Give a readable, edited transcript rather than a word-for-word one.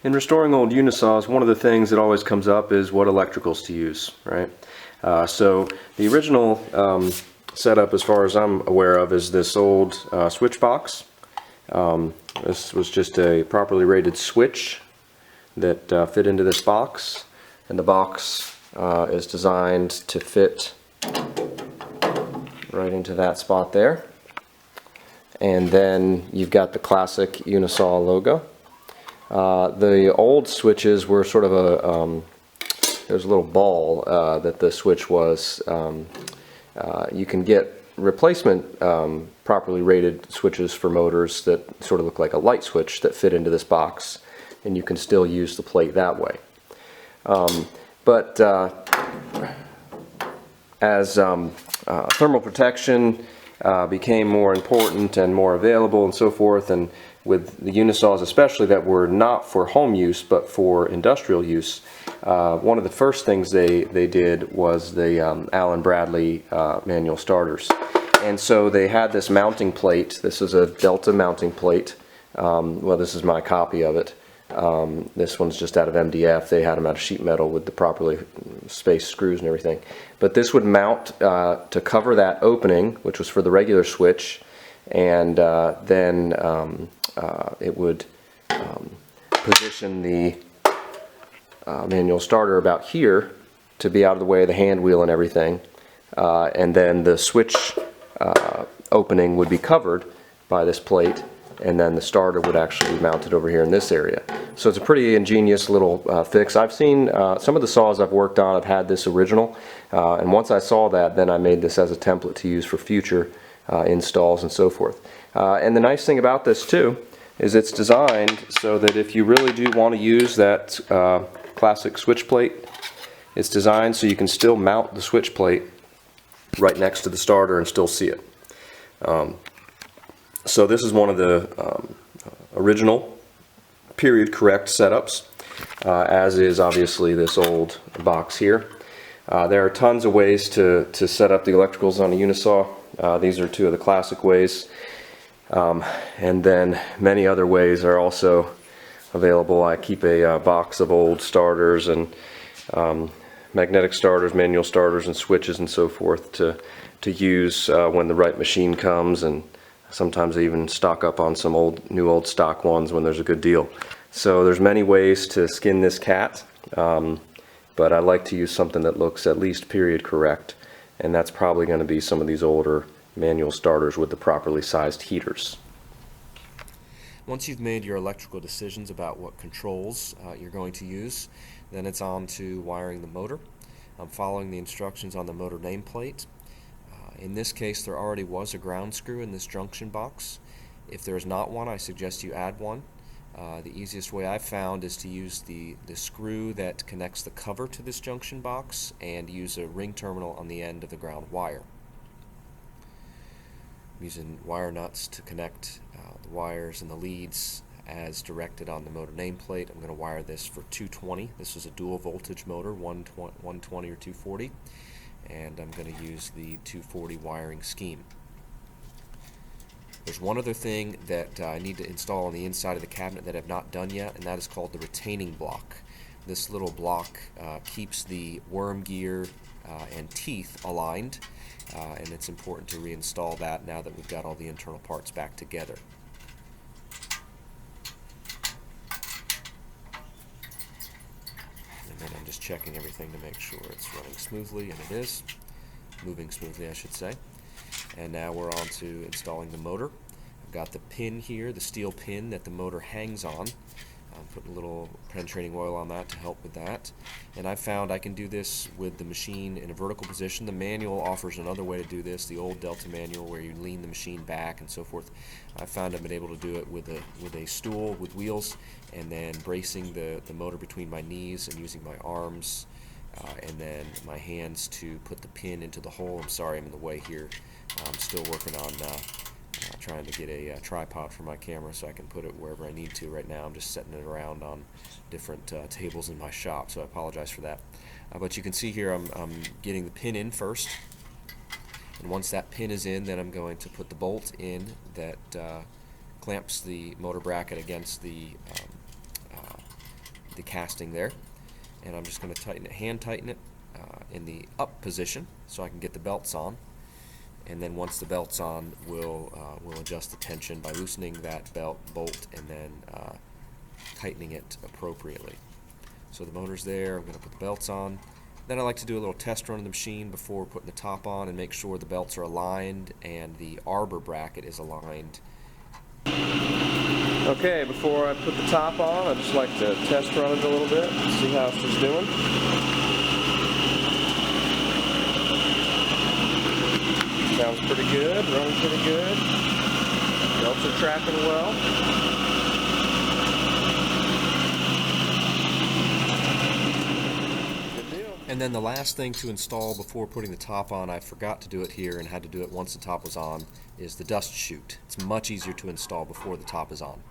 In restoring old unisaws, one of the things that always comes up is what electricals to use, right? So the original setup, as far as I'm aware of, is this old switch box. This was just a properly rated switch that fit into this box, and the box is designed to fit right into that spot there. And then you've got the classic Unisaw logo. The old switches were sort of a there's a little ball that the switch was. You can get replacement properly rated switches for motors that sort of look like a light switch that fit into this box, and you can still use the plate that way. But as thermal protection became more important and more available and so forth, and with the Unisaws especially that were not for home use but for industrial use, one of the first things they did was the Allen Bradley manual starters. And so they had this mounting plate. This is a Delta mounting plate. Well, this is my copy of it. This one's just out of MDF. They had them out of sheet metal with the properly spaced screws and everything. But this would mount to cover that opening, which was for the regular switch, and then it would position the manual starter about here to be out of the way of the hand wheel and everything. And then the switch opening would be covered by this plate, and then the starter would actually be mounted over here in this area. So it's a pretty ingenious little fix. I've seen some of the saws I've worked on have had this original, and once I saw that, then I made this as a template to use for future installs and so forth. And the nice thing about this too is it's designed so that if you really do want to use that classic switch plate, it's designed so you can still mount the switch plate right next to the starter and still see it. So this is one of the original period correct setups, as is obviously this old box here. There are tons of ways to set up the electricals on a Unisaw. These are two of the classic ways, and then many other ways are also available. I keep a box of old starters and magnetic starters, manual starters, and switches and so forth to use when the right machine comes, and sometimes I even stock up on some new old stock ones when there's a good deal. So there's many ways to skin this cat, but I like to use something that looks at least period correct, and that's probably going to be some of these older manual starters with the properly sized heaters. Once you've made your electrical decisions about what controls you're going to use, then it's on to wiring the motor. I'm following the instructions on the motor nameplate. In this case, there already was a ground screw in this junction box. If there is not one, I suggest you add one. The easiest way I've found is to use the screw that connects the cover to this junction box and use a ring terminal on the end of the ground wire. I'm using wire nuts to connect the wires and the leads as directed on the motor nameplate. I'm going to wire this for 220. This is a dual voltage motor, 120 or 240. And I'm going to use the 240 wiring scheme. There's one other thing that I need to install on the inside of the cabinet that I've not done yet, and that is called the retaining block. This little block keeps the worm gear and teeth aligned, and it's important to reinstall that now that we've got all the internal parts back together. And then I'm just checking everything to make sure it's running smoothly, and it is. Moving smoothly, I should say. And now we're on to installing the motor. I've got the pin here, the steel pin that the motor hangs on. I'm putting a little penetrating oil on that to help with that. And I found I can do this with the machine in a vertical position. The manual offers another way to do this, the old Delta manual where you lean the machine back and so forth. I found I've been able to do it with a stool with wheels, and then bracing the motor between my knees and using my arms and then my hands to put the pin into the hole. I'm sorry I'm in the way here. I'm still working on trying to get a tripod for my camera so I can put it wherever I need to. Right now I'm just setting it around on different tables in my shop, so I apologize for that. But you can see here I'm getting the pin in first, and once that pin is in, then I'm going to put the bolt in that clamps the motor bracket against the the casting there. And I'm just going to tighten it, hand tighten it in the up position so I can get the belts on. And then once the belt's on, we'll adjust the tension by loosening that belt bolt and then tightening it appropriately. So the motor's there, I'm going to put the belts on. Then I like to do a little test run of the machine before putting the top on and make sure the belts are aligned and the arbor bracket is aligned. Okay, before I put the top on, I'd just like to test run it a little bit, see how it's doing. Sounds pretty good, running pretty good. Belts are tracking well. And then the last thing to install before putting the top on, I forgot to do it here and had to do it once the top was on, is the dust chute. It's much easier to install before the top is on.